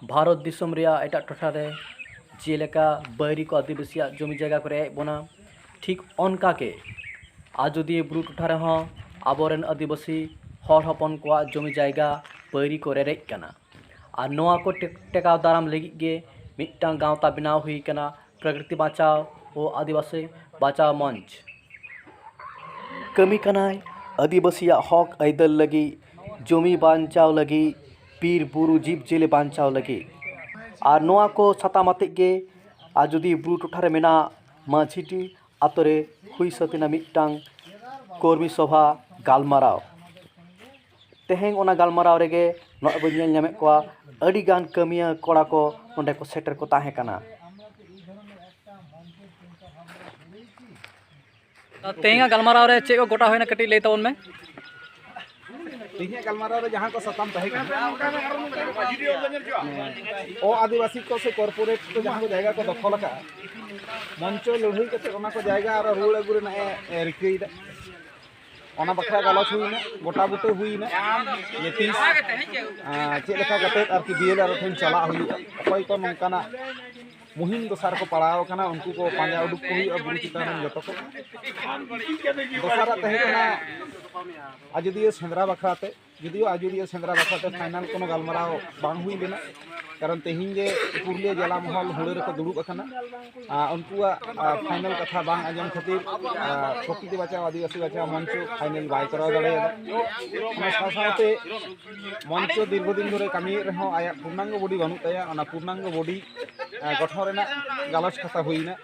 भारत दिसम रे एटा टोठा रे जेलेका बैरी को आदिवासी जमी जायगा को रे बना ठीक अनका के आजोदीय बुरु टोठा रे हों आबोरेन आदिवासी हर हपन को जमी जायगा बैरी को रेरेज कना और नोआ को टेकाव दाराम लगी गे मिट्टांग गांवता बनाव हुई कना प्रकृति बचाव और आदिवासी बचाव मंच कमी कनाय आदिवासी हक आइदल लगी जमी बांचाव लगी पीर बुरु जीव जेले बांचाव लगी और नोआ को सातामाते गे आजोदी बुरु टोठा रे मेना माझीटी आतरे हुई सतिना मिट्टांग कर्मी सभा गालमाराव तेहें ओना गालमाराव रेगे नोय बन नेल नामे कोआ अडी गान कमिया कोड़ा को ओंडे को सेटर को ताहे कना तेहें गालमाराव रे चे को गोटा होइना कटी लई तवन में तेहें गालमाराव रे जहां को सताम तहे ओ आदिवासी को से कॉर्पोरेट को जहां को जायगा को दखल का मंचो लड़ाई कते ओना को जायगा और रूल अगुरे ना रिकईदा ओना बखरा गालच हुईना गोटा बुटे हुईना ये 30 चे लेखा कते आर की बीएल आर ठेन चला हुई कोई को नंकाना मुहिम दोसार को पड़ाव कना उनको को पांजा उडुक को हुई बुरु चितान जतो को दोसारा तहे कना आजोदियो सेंद्रा बखराते जदियो आजोदियो सेंद्रा बखराते फाइनल कोनो गालमाराव बांग हुई लेना कारण तेहिं जे पुरलिया जिला महल हुड़े रे को दुड़ुब अकना उनकुआ फाइनल कथा बांग आजम खातिर प्रकृति बचाव आदिवासी बचाव मंच फाइनल बाय कराव दाड़ेया साथे मंच दीर्घदिन धरे कमी रहो आया पूर्णांग बॉडी बानु ताया ओना पूर्णांग बॉडी गठन रेना गालच कथा हुईना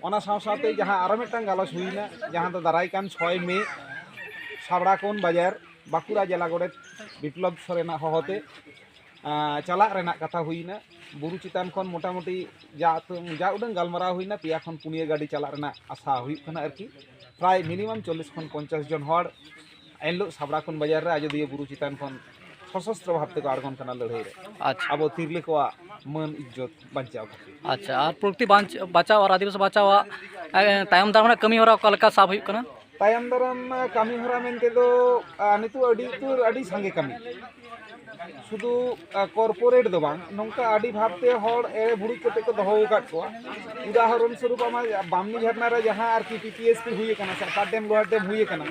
ओना साथे जहां आरो मिटटांग गालच हुईना जहां तो दाराय कान 6 मे साबड़ाकोन बाजार बाकुड़ा जिला गोड़ेत विप्लव सोरेना होते चला रेना कथा हुईना बुरु चितान खन मोटामुटी जा उडन गालमाराव हुईना पिया खन पुनिया गाड़ी चला रेना आशा हुईना आरकी प्राय मिनिमम 40 खन 50 जन हर एनलो साबड़ाकोन बाजार रे आजोदिया बुरु चितान खन सशस्त्र भावते को आड़गन कना लड़ाई रे अच्छा अब तिरले को मन इज्जत बचाव अच्छा और प्रकृति बचाव और आदिवासी बचाव तायम दाम कमी होरा कलका साब हुई कना तायम दाराम कमी होरा मेनते दो नितु अडी संगे कमी शुधु कॉर्पोरेट दो बांग नौका आडी भावते हर एरे बुड़ी कते को दहो काट को उदाहरण स्वरूप आमा बामनी झरना रे जहां आर की पीपीएसपी हुई कना सरकार डैम लोहार डैम हुई कना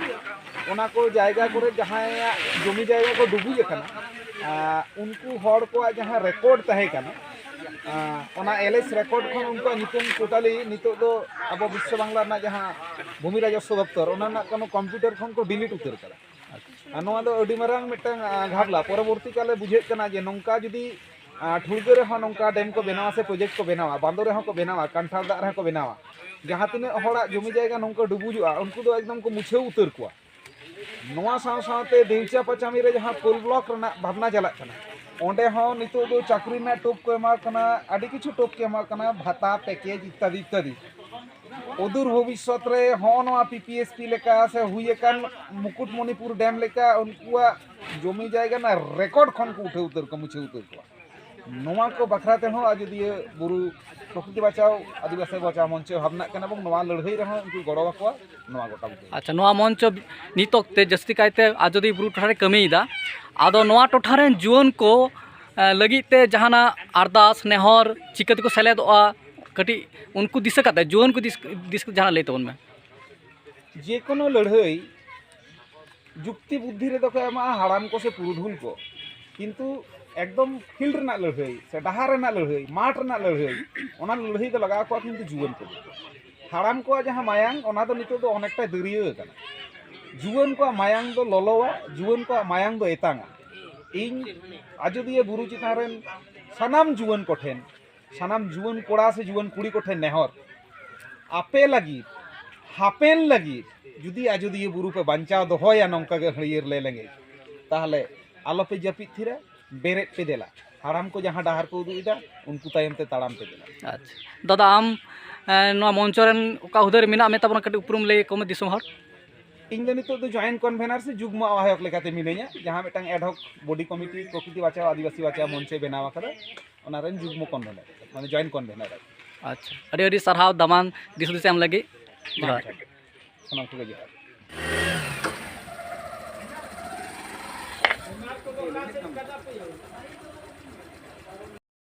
ओना को जायगा करे जहां जमी जायगा को डुबुई कना उनको हर को जहां रिकॉर्ड तहे कना ओना एलएस रिकॉर्ड खन उनको नितुम टोटली नितो दो अब विश्व बांग्ला ना जहां भूमि राजस्व दफ्तर ओना ना कोनो कंप्यूटर खन को डिलीट उतर करा नोआ दो अडी मारांग मिटटांग घाबला परवर्ती काले बुझे कना जे नौका जुदी ठुलगे रे नौका डैम को बनावा से प्रोजेक्ट को बनावा बांदो रे को बनावा कांठार दा रे को बनावा जहां तिने हड़ा जमी जायगा नौका डुबुजुआ उनको दो एकदम को मुछे उतर कुआ नोआ साथे देवचा पचामी रे जहां पुल ब्लॉक रना भावना चला कना ओंडे हो नितो दो चाकरी ना टॉप को एमा कना आडी किछु टॉप के एमा कना भाता पैकेज इत्यादि इत्यादि उदूर भविष्य रे होनवा पीपीएसपी लेका से हुई कान मुकुटमणिपुर डैम लेका उनकुआ जमी जायगा ना रिकॉर्ड खन को उठे उतर को मुछे उतर को नोआ को बखराते हो आजोदिया बुरु प्रकृति बचाव आदिवासी बचाव मंच भावना कना बंग नोआ लड़ाई रे उनको गड़ो बकवा नोआ गोटा अच्छा नोआ मंच नितोक ते जस्ती कायते आजोदी बुरु टोठा रे कमीदा आदो नोआ टोठा रे जुवन को लगी ते जहाना अरदास नेहर चिकत को सेलेदोआ कटी उनको दिशा करता है जुवन को दिस जहां ले तो उनमें जे कोनो लड़ाई जुक्ति बुद्धि रे दो एमा हाड़ाम को से पुरुधुल को किंतु एकदम फील्ड रना लड़ाई से डहार रना लड़ाई माठ रना लड़ाई ओना लड़ाई तो लगा को किंतु जुवन को हाड़ाम को जहां मायांग ओना तो नितो दो अनेकटा दरिया कना जुवन को मायांग दो ललोवा जुवन को मायांग दो एतांगा इन आजोदिया बुरु चितारेन सनाम जुवन को ठेन सानाम जुवन कोड़ा से जुवन कुड़ी को ठेन नेहर आपे लगी हापेन लगी जुदी आजोदिया बुरु पे बंचाव दोहोया नौका के हड़ियर ले लेंगे ताहले आलोपे जपित थिरा बेरेट पे देला हाराम को जहां डहार को उदुइदा उनको तायम ते ताड़ाम पे देला अच्छा दादा आम नोआ मंचरन ओका हुदर मिना में तबना कटी उपरुम ले कोम दिसम हर इन दो नितो दो जॉइंट कन्वेनर से जुग्म आवाहक लेकाते मिनेया जहां मिटांग एडहॉक बॉडी कमिटी प्रकृति बचाव आदिवासी बचाव मंच बनावा करा ओनारेन जुग्म कन्वेनर माने जॉइंट कन्वेनर अच्छा अड़ी अड़ी सरहाव दमान दिस दिस एम लगी सनम को जोहार